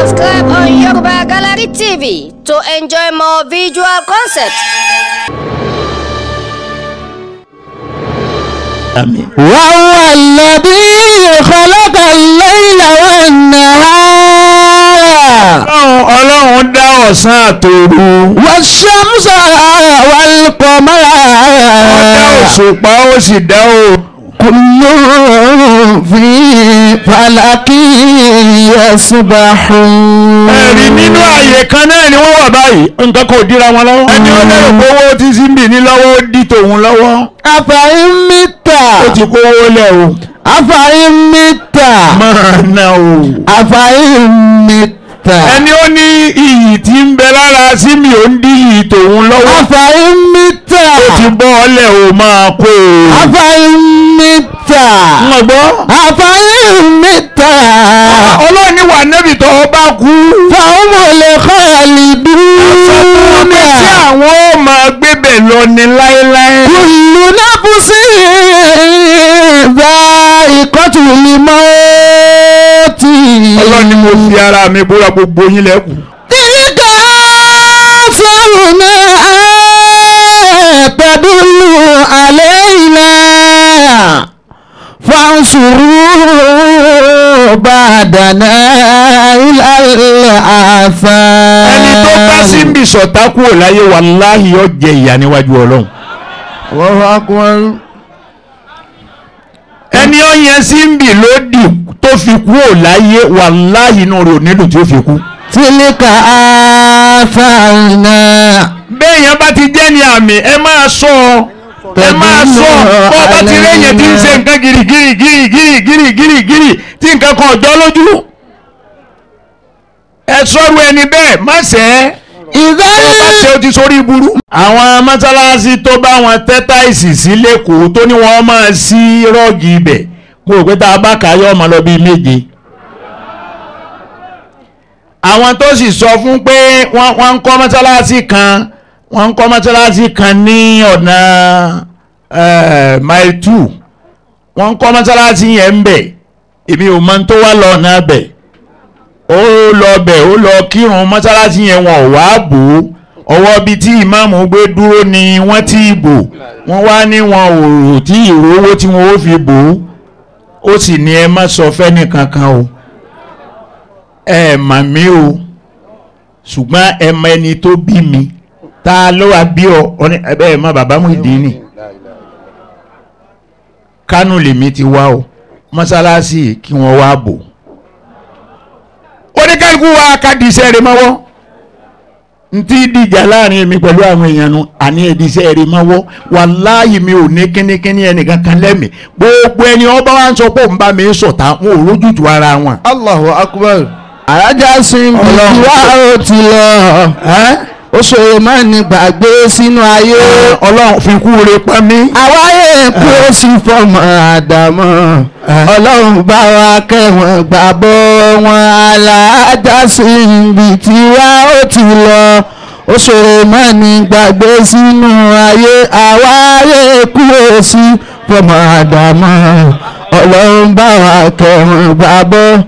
Subscribe on Yoruba Gallery TV to enjoy more visual concepts. وهو الذي خلق الليل والنهار Ọlọ́run dá ọ̀sán àtòru. والشمس والقمر Ó dá òṣùpá ó sì dá òòrùn. كل في فلك يسبحون. Ẹ̀rí nínú ààyè kan náà ni wọ́n wà báyìí. Nǹkan kò dira wọn lọ́wọ́. Ẹni ó lérò pé owó tí Simbi ní lọ́wọ́ ó dí tòun lọ́wọ́. أفإن مت Ó ti kówó lẹ̀ o. أفإن مت Máa ná o. أفإن مت Ẹni ó ní iyì tí ń bẹ lára Simbi ó ń dí iyì tòun lọ́wọ́. أفإن مت Ó ti bọ́ ọlẹ̀ o máa kó o. أفإن مت Mo gbọ́. أفإن مت Ọlọ́run ní wà nẹ́bì tó o bá kú. فهم الخالدون. Tí àwọn ó máa gbébẹ̀ lọ ní láéláé. كل نفس ذائقة الموت. Ọlọ́run ni mo fi ara mi búra gbogbo yín lẹ́kùn. تلك آثارنا تدل علينا فانصروا بعدنا إلى الآثار. Ẹni tó bá Simbi sọ̀tá kúrò láyé wàláhì yóò jẹ ìyà níwájú Ọlọ́run. Allahu Akbar. Ẹni ó yẹn Simbi lódì tó fi kúrò láyé wàláhì inú rẹ̀ ò nídùn tí ó fi kú. Tilka àfààná. Béèyàn bá ti jẹ́ ní àmì ẹ máa sọ ọ. Ẹ máa sọ ọ. Bọ́ bá ti réyìn tí ń ṣe nǹkan gírígírí tí nǹkan kan ọ̀jọ́ lójú. Ẹ sọ́rú ẹni bẹ́ẹ̀ má ṣẹ́ ẹ́. Ìdálẹ́. Bá ṣe o ti sórí burú. Àwọn mọ́sálásí tó bá wọn tẹ́ táìsì sí lẹ́kọ̀ọ́ tó ní wọ́n máa sí rọ́ọ̀gì ibẹ̀ mo rò pé tá a bá kà á yọ ọmọ lọ bíi méje. Àwọn tó sì sọ fún pé wọ́n ń kọ́ mọ́sálásí kan ní ọ̀nà mile 2 wọ́n ń kọ́ mọ́sálásí yẹn ń bẹ̀ èmi ò mọ tó wá lọ ọ̀nà bẹ̀ ó lọ bẹ̀ ó lọ kírun mọ́sálásí yẹn wọn ò wá bò ó ọwọ́ bíi tí ìmáàmù gbé dúró ni wọ́n ti bò wọ́n wá ní wọn ò rò tí ìrówó tí wọ́n ó fi bò ó sì ní ẹ má sọ fẹ́ni kankan o ẹ mà mí o ṣùgbọ́n ẹ mọ ẹni tó bí mi ta ló wá bí ọ ní ẹ má bàbá Muyideen Kánò lèmi ti wá o mọ́sálásí kí wọ́n wá bò oníkálukú wa ká di iṣẹ́ rẹ̀ mọ́wọ́ ntí dìjà láàrin mi pẹ̀lú àwọn èèyàn nu àní ẹ̀dí iṣẹ́ rẹ̀ mọ́wọ́ wàláhì mi ò ní kínníkínní ẹnìkan kan lẹ́mìí gbogbo ẹni ọba wa ń sọ pé òun bá mi sọ̀tà wọn ò rójútu ara wọn. Allahu Akbar. Àrájà Simbi wá ó ti lọ. Ó ṣòro má ní gbàgbé sínú ayé. Ọlọ́run fi kú re pa mí. Àwáyé kú ó sì fọmọ Àdámọ̀. Ọlọ́run bá wa kẹ́wọ̀n gbàgbọ́ wọn. Àrájà Simbi tí wá ó ti lọ. Ó ṣòro má ní gbàgbé sínú ayé. Àwáyé kú ó sì fọmọ Àdámọ̀. Ọlọ́run bá wa kẹ́wọ̀n gbàgbọ́.